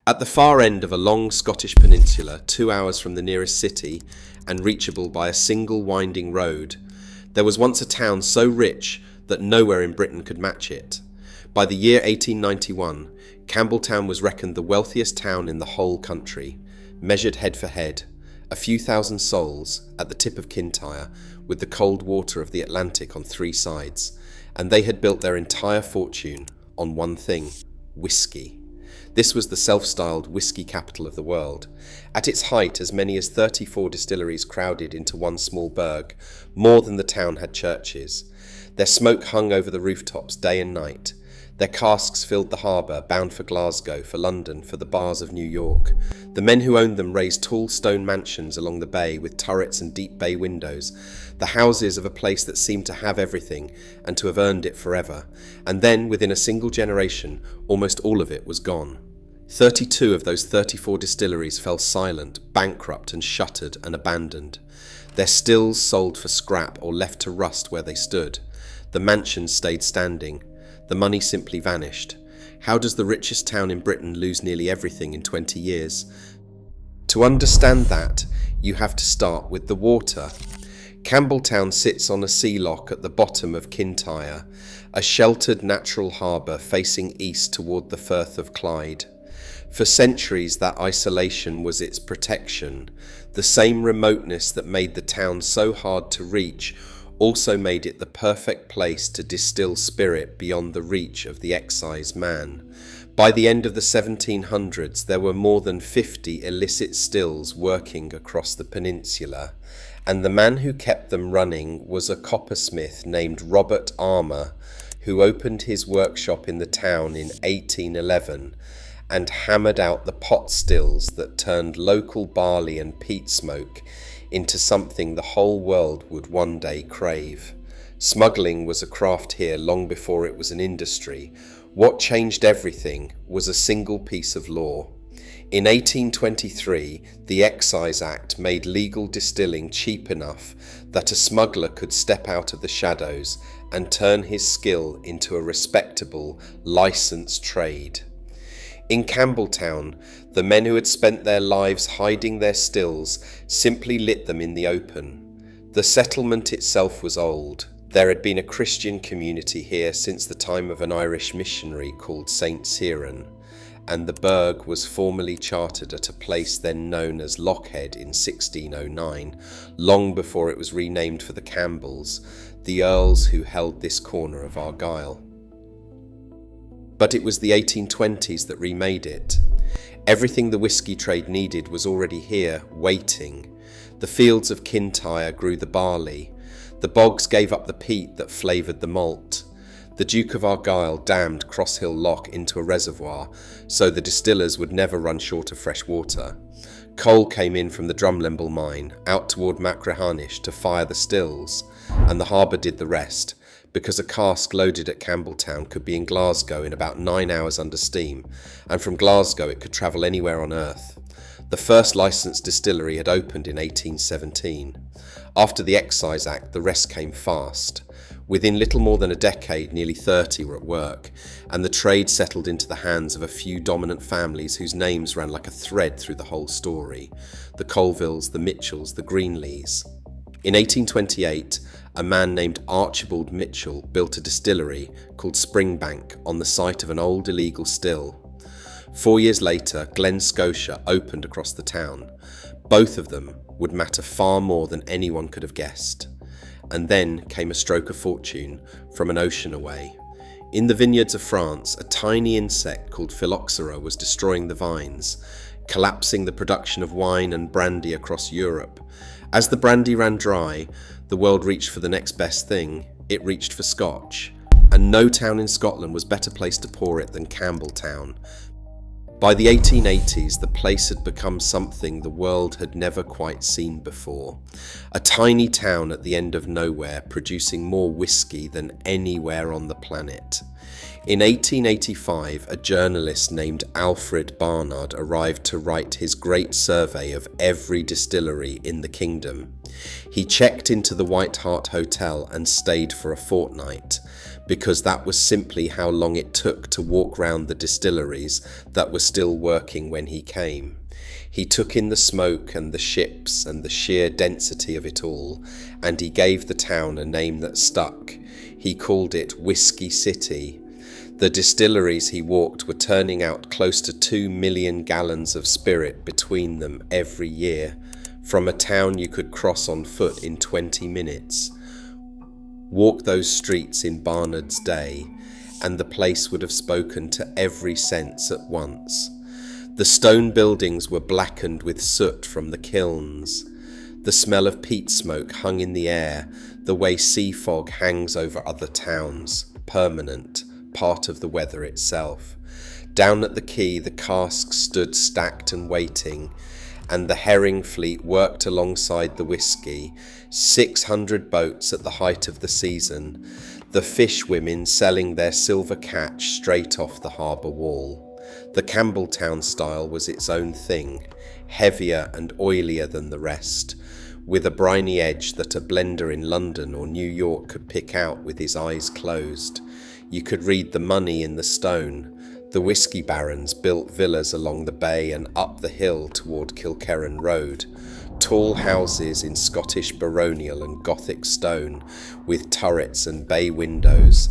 At the far end of a long Scottish peninsula, 2 hours from the nearest city and reachable by a single winding road, there was once a town so rich that nowhere in Britain could match it. By the year 1891, Campbeltown was reckoned the wealthiest town in the whole country, measured head for head, a few thousand souls at the tip of Kintyre, with the cold water of the Atlantic on three sides, and they had built their entire fortune on one thing: whisky. This was the self-styled whisky capital of the world. At its height, as many as 34 distilleries crowded into one small burg, more than the town had churches. Their smoke hung over the rooftops day and night. Their casks filled the harbour, bound for Glasgow, for London, for the bars of New York. The men who owned them raised tall stone mansions along the bay with turrets and deep bay windows, the houses of a place that seemed to have everything and to have earned it forever. And then, within a single generation, almost all of it was gone. 32 of those 34 distilleries fell silent, bankrupt and shuttered and abandoned. Their stills sold for scrap or left to rust where they stood. The mansions stayed standing. The money simply vanished. How does the richest town in Britain lose nearly everything in 20 years? To understand that, you have to start with the water. Campbeltown sits on a sea lock at the bottom of Kintyre, a sheltered natural harbour facing east toward the Firth of Clyde. For centuries, that isolation was its protection. The same remoteness that made the town so hard to reach also made it the perfect place to distill spirit beyond the reach of the excise man. By the end of the 1700s, there were more than 50 illicit stills working across the peninsula, and the man who kept them running was a coppersmith named Robert Armour, who opened his workshop in the town in 1811 and hammered out the pot stills that turned local barley and peat smoke into something the whole world would one day crave. Smuggling was a craft here long before it was an industry. What changed everything was a single piece of law. In 1823, the Excise Act made legal distilling cheap enough that a smuggler could step out of the shadows and turn his skill into a respectable, licensed trade. In Campbeltown, the men who had spent their lives hiding their stills simply lit them in the open. The settlement itself was old. There had been a Christian community here since the time of an Irish missionary called St. Cyran, and the burg was formally chartered at a place then known as Lochhead in 1609, long before it was renamed for the Campbells, the earls who held this corner of Argyll. But it was the 1820s that remade it. Everything the whisky trade needed was already here, waiting. The fields of Kintyre grew the barley. The bogs gave up the peat that flavoured the malt. The Duke of Argyll dammed Cross Hill Loch into a reservoir, so the distillers would never run short of fresh water. Coal came in from the Drumlimble mine, out toward Machrihanish to fire the stills, and the harbour did the rest, because a cask loaded at Campbeltown could be in Glasgow in about 9 hours under steam, and from Glasgow it could travel anywhere on earth. The first licensed distillery had opened in 1817. After the Excise Act, the rest came fast. Within little more than a decade, nearly 30 were at work, and the trade settled into the hands of a few dominant families whose names ran like a thread through the whole story: the Colvilles, the Mitchells, the Greenlees. In 1828, a man named Archibald Mitchell built a distillery called Springbank on the site of an old illegal still. 4 years later, Glen Scotia opened across the town. Both of them would matter far more than anyone could have guessed. And then came a stroke of fortune from an ocean away. In the vineyards of France, a tiny insect called phylloxera was destroying the vines, collapsing the production of wine and brandy across Europe. As the brandy ran dry, the world reached for the next best thing. It reached for Scotch, and no town in Scotland was better placed to pour it than Campbeltown. By the 1880s, the place had become something the world had never quite seen before. A tiny town at the end of nowhere, producing more whisky than anywhere on the planet. In 1885, a journalist named Alfred Barnard arrived to write his great survey of every distillery in the kingdom. He checked into the White Hart Hotel and stayed for a fortnight, because that was simply how long it took to walk round the distilleries that were still working when he came. He took in the smoke and the ships and the sheer density of it all, and he gave the town a name that stuck. He called it Whisky City. The distilleries he walked were turning out close to 2 million gallons of spirit between them every year, from a town you could cross on foot in 20 minutes. Walk those streets in Barnard's day, and the place would have spoken to every sense at once. The stone buildings were blackened with soot from the kilns. The smell of peat smoke hung in the air, the way sea fog hangs over other towns, permanent, part of the weather itself. Down at the quay, the casks stood stacked and waiting, and the herring fleet worked alongside the whisky, 600 boats at the height of the season, the fish women selling their silver catch straight off the harbour wall. The Campbeltown style was its own thing, heavier and oilier than the rest, with a briny edge that a blender in London or New York could pick out with his eyes closed. You could read the money in the stone. The whisky barons built villas along the bay and up the hill toward Kilkerran Road, tall houses in Scottish baronial and Gothic stone with turrets and bay windows,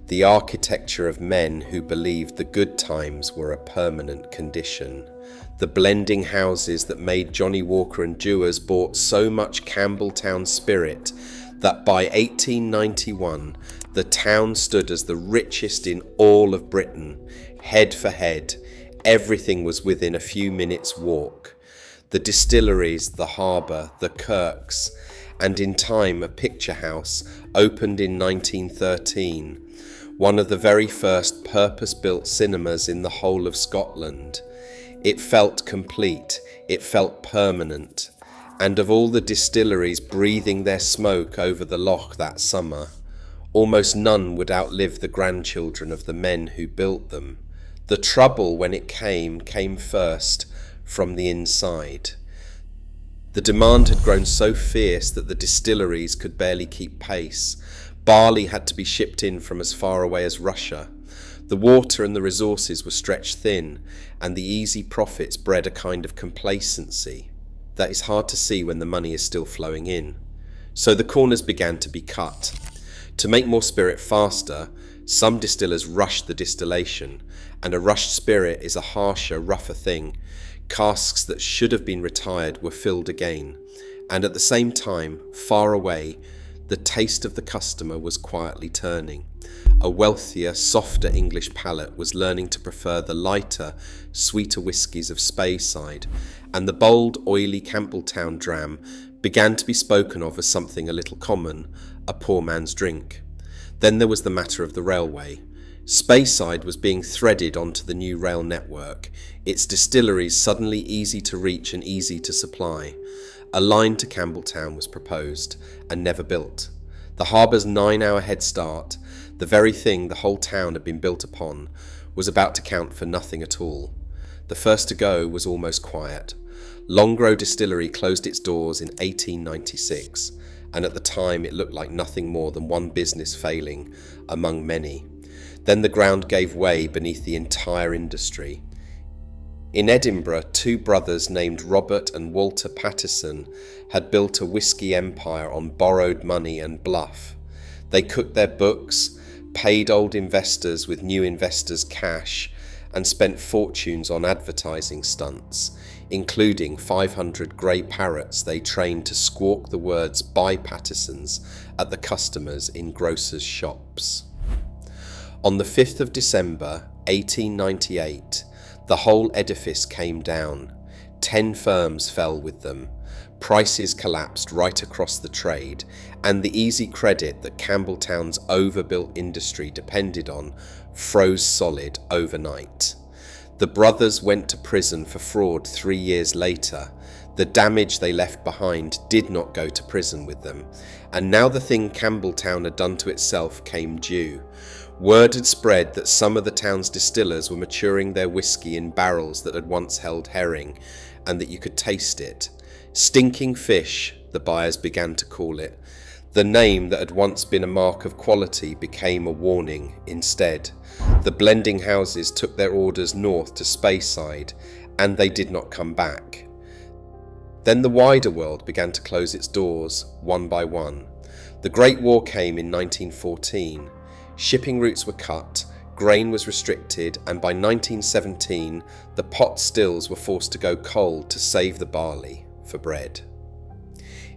the architecture of men who believed the good times were a permanent condition. The blending houses that made Johnny Walker and Dewars bought so much Campbeltown spirit that by 1891 the town stood as the richest in all of Britain, head for head. Everything was within a few minutes' walk. The distilleries, the harbour, the kirks, and in time a picture house opened in 1913, one of the very first purpose-built cinemas in the whole of Scotland. It felt complete, it felt permanent, and of all the distilleries breathing their smoke over the loch that summer, almost none would outlive the grandchildren of the men who built them. The trouble, when it came first from the inside. The demand had grown so fierce that the distilleries could barely keep pace. Barley had to be shipped in from as far away as Russia. The water and the resources were stretched thin, and the easy profits bred a kind of complacency that is hard to see when the money is still flowing in. So the corners began to be cut. To make more spirit faster, some distillers rushed the distillation, and a rushed spirit is a harsher, rougher thing. Casks that should have been retired were filled again, and at the same time, far away, the taste of the customer was quietly turning. A wealthier, softer English palate was learning to prefer the lighter, sweeter whiskies of Speyside, and the bold, oily Campbeltown dram began to be spoken of as something a little common, a poor man's drink. Then there was the matter of the railway. Speyside was being threaded onto the new rail network, its distilleries suddenly easy to reach and easy to supply. A line to Campbeltown was proposed, and never built. The harbour's 9-hour head start, the very thing the whole town had been built upon, was about to count for nothing at all. The first to go was almost quiet. Longrow Distillery closed its doors in 1896, and at the time it looked like nothing more than one business failing among many. Then the ground gave way beneath the entire industry. In Edinburgh, two brothers named Robert and Walter Pattison had built a whisky empire on borrowed money and bluff. They cooked their books, paid old investors with new investors' cash, and spent fortunes on advertising stunts, including 500 grey parrots they trained to squawk the words "Buy Pattison's" at the customers in grocers' shops. On the 5th of December, 1898, the whole edifice came down. 10 firms fell with them. Prices collapsed right across the trade, and the easy credit that Campbeltown's overbuilt industry depended on froze solid overnight. The brothers went to prison for fraud 3 years later. The damage they left behind did not go to prison with them, and now the thing Campbeltown had done to itself came due. Word had spread that some of the town's distillers were maturing their whiskey in barrels that had once held herring, and that you could taste it. Stinking fish, the buyers began to call it. The name that had once been a mark of quality became a warning instead. The blending houses took their orders north to Speyside, and they did not come back. Then the wider world began to close its doors, one by one. The Great War came in 1914. Shipping routes were cut, grain was restricted, and by 1917 the pot stills were forced to go cold to save the barley for bread.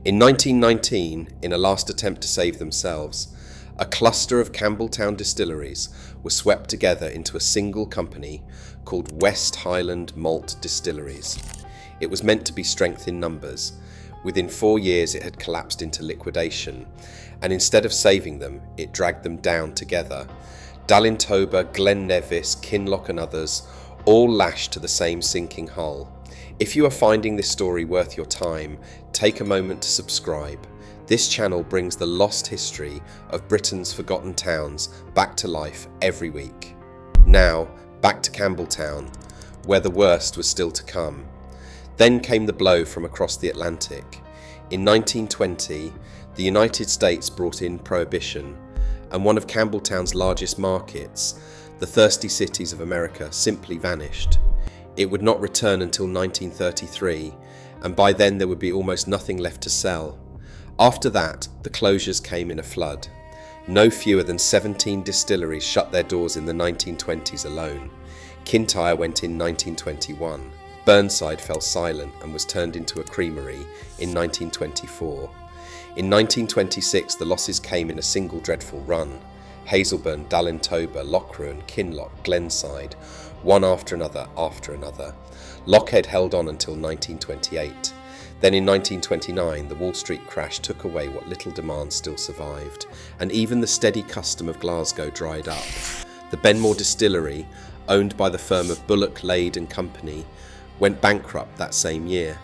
In 1919, in a last attempt to save themselves, a cluster of Campbeltown distilleries were swept together into a single company called West Highland Malt Distilleries. It was meant to be strength in numbers. Within 4 years it had collapsed into liquidation, and instead of saving them, it dragged them down together. Dallintober, Glen Nevis, Kinloch and others, all lashed to the same sinking hull. If you are finding this story worth your time, take a moment to subscribe. This channel brings the lost history of Britain's forgotten towns back to life every week. Now, back to Campbeltown, where the worst was still to come. Then came the blow from across the Atlantic. In 1920, the United States brought in Prohibition, and one of Campbeltown's largest markets, the thirsty cities of America, simply vanished. It would not return until 1933, and by then there would be almost nothing left to sell. After that, the closures came in a flood. No fewer than 17 distilleries shut their doors in the 1920s alone. Kintyre went in 1921. Burnside fell silent and was turned into a creamery in 1924. In 1926, the losses came in a single dreadful run. Hazelburn, Dallintober, Lochruan, Kinloch, Glenside, one after another. Lochhead held on until 1928. Then in 1929, the Wall Street crash took away what little demand still survived, and even the steady custom of Glasgow dried up. The Benmore Distillery, owned by the firm of Bullock, Lade and Company, went bankrupt that same year.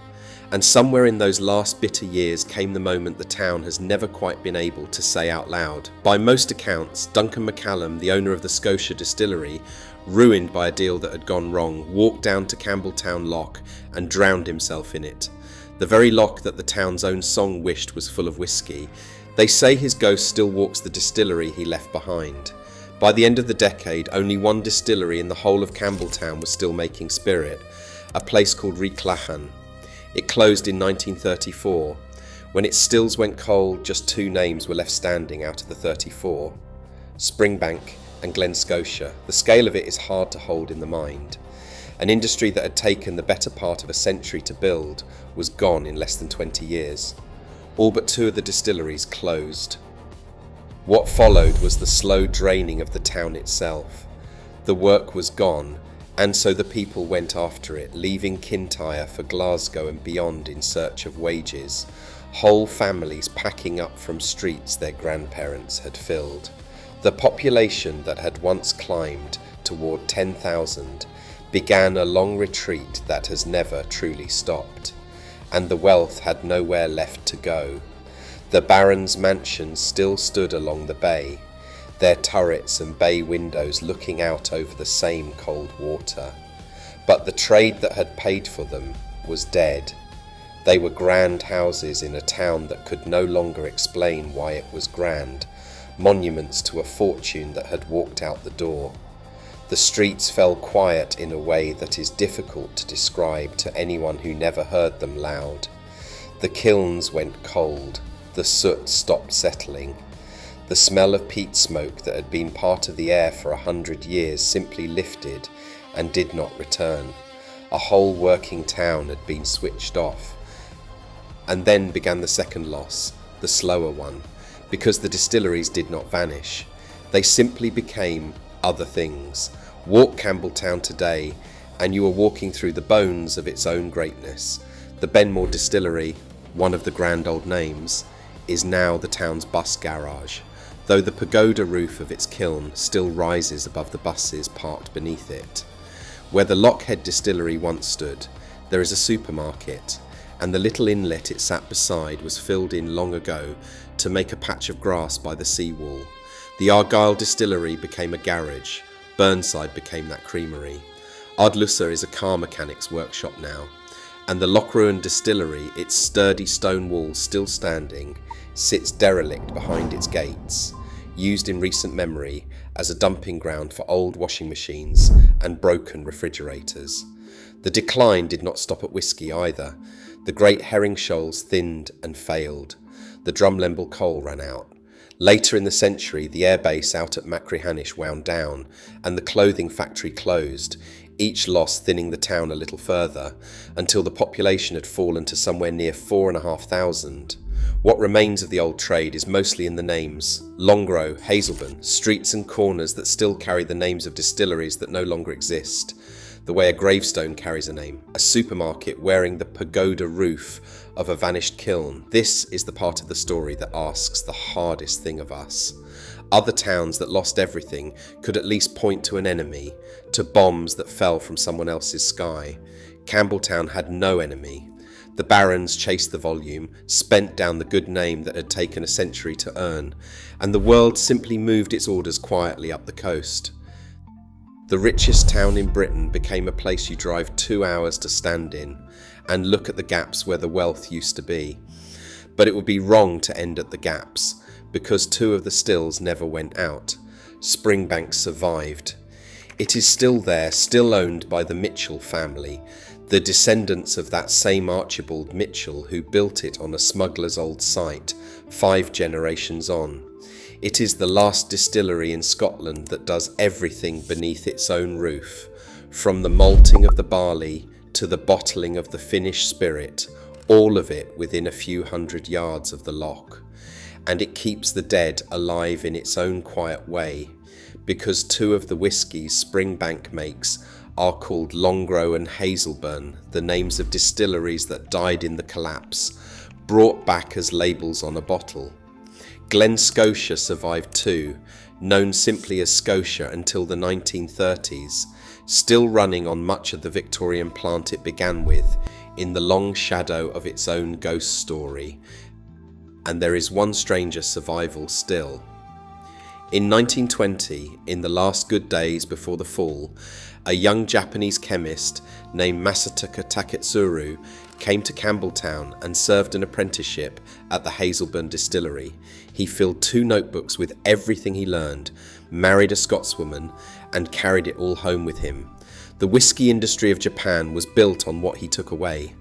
And somewhere in those last bitter years came the moment the town has never quite been able to say out loud. By most accounts, Duncan McCallum, the owner of the Scotia distillery, ruined by a deal that had gone wrong, walked down to Campbeltown Loch and drowned himself in it. The very loch that the town's own song wished was full of whiskey. They say his ghost still walks the distillery he left behind. By the end of the decade, only one distillery in the whole of Campbeltown was still making spirit, a place called Reclachan. It closed in 1934. When its stills went cold, just 2 names were left standing out of the 34. Springbank and Glen Scotia. The scale of it is hard to hold in the mind. An industry that had taken the better part of a century to build was gone in less than 20 years. All but 2 of the distilleries closed. What followed was the slow draining of the town itself. The work was gone, and so the people went after it, leaving Kintyre for Glasgow and beyond in search of wages, whole families packing up from streets their grandparents had filled. The population that had once climbed toward 10,000 began a long retreat that has never truly stopped, and the wealth had nowhere left to go. The barons' mansions still stood along the bay, their turrets and bay windows looking out over the same cold water. But the trade that had paid for them was dead. They were grand houses in a town that could no longer explain why it was grand, monuments to a fortune that had walked out the door. The streets fell quiet in a way that is difficult to describe to anyone who never heard them loud. The kilns went cold, the soot stopped settling. The smell of peat smoke that had been part of the air for 100 years simply lifted and did not return. A whole working town had been switched off. And then began the second loss, the slower one, because the distilleries did not vanish. They simply became other things. Walk Campbeltown today, and you are walking through the bones of its own greatness. The Benmore Distillery, one of the grand old names, is now the town's bus garage, though the pagoda roof of its kiln still rises above the buses parked beneath it. Where the Lochhead Distillery once stood, there is a supermarket, and the little inlet it sat beside was filled in long ago to make a patch of grass by the seawall. The Argyle distillery became a garage. Burnside became that creamery. Ardlussa is a car mechanic's workshop now. And the Lochruin distillery, its sturdy stone walls still standing, sits derelict behind its gates, used in recent memory as a dumping ground for old washing machines and broken refrigerators. The decline did not stop at whisky either. The great herring shoals thinned and failed. The Drumlemble coal ran out. Later in the century, the airbase out at Machrihanish wound down, and the clothing factory closed, each loss thinning the town a little further, until the population had fallen to somewhere near 4,500. What remains of the old trade is mostly in the names. Longrow, Hazelburn, streets and corners that still carry the names of distilleries that no longer exist, the way a gravestone carries a name, a supermarket wearing the pagoda roof of a vanished kiln. This is the part of the story that asks the hardest thing of us. Other towns that lost everything could at least point to an enemy, to bombs that fell from someone else's sky. Campbeltown had no enemy. The barons chased the volume, spent down the good name that had taken a century to earn, and the world simply moved its orders quietly up the coast. The richest town in Britain became a place you drive 2 hours to stand in and look at the gaps where the wealth used to be. But it would be wrong to end at the gaps, because 2 of the stills never went out. Springbank survived. It is still there, still owned by the Mitchell family, the descendants of that same Archibald Mitchell who built it on a smuggler's old site 5 generations on. It is the last distillery in Scotland that does everything beneath its own roof, from the malting of the barley to the bottling of the finished spirit, all of it within a few hundred yards of the loch. And it keeps the dead alive in its own quiet way, because 2 of the whiskies Springbank makes are called Longrow and Hazelburn, the names of distilleries that died in the collapse, brought back as labels on a bottle. Glen Scotia survived too, known simply as Scotia until the 1930s, still running on much of the Victorian plant it began with, in the long shadow of its own ghost story. And there is one stranger survival still. In 1920, in the last good days before the fall, a young Japanese chemist named Masataka Taketsuru came to Campbeltown and served an apprenticeship at the Hazelburn distillery. He filled 2 notebooks with everything he learned, married a Scotswoman, and carried it all home with him. The whisky industry of Japan was built on what he took away.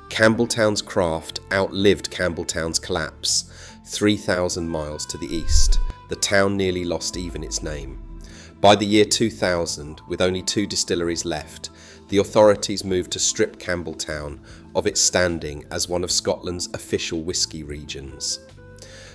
Campbeltown's craft outlived Campbeltown's collapse. 3,000 miles to the east, the town nearly lost even its name. By the year 2000, with only 2 distilleries left, the authorities moved to strip Campbeltown of its standing as one of Scotland's official whisky regions.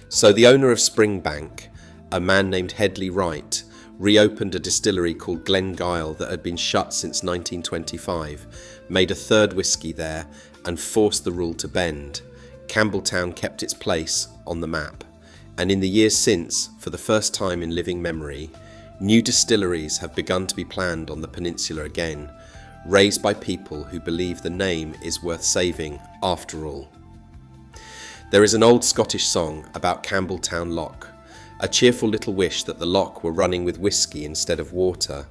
So the owner of Springbank, a man named Hedley Wright, reopened a distillery called Glengyle that had been shut since 1925, made a 3rd whisky there, and forced the rule to bend. Campbeltown kept its place on the map, and in the years since, for the first time in living memory, new distilleries have begun to be planned on the peninsula again, raised by people who believe the name is worth saving after all. There is an old Scottish song about Campbeltown Loch, a cheerful little wish that the loch were running with whisky instead of water.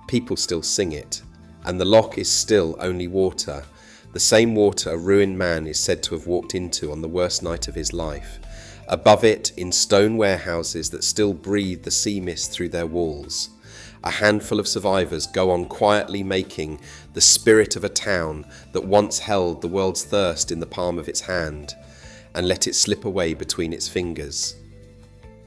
People still sing it, and the loch is still only water, the same water a ruined man is said to have walked into on the worst night of his life. Above it, in stone warehouses that still breathe the sea mist through their walls, a handful of survivors go on quietly making the spirit of a town that once held the world's thirst in the palm of its hand and let it slip away between its fingers.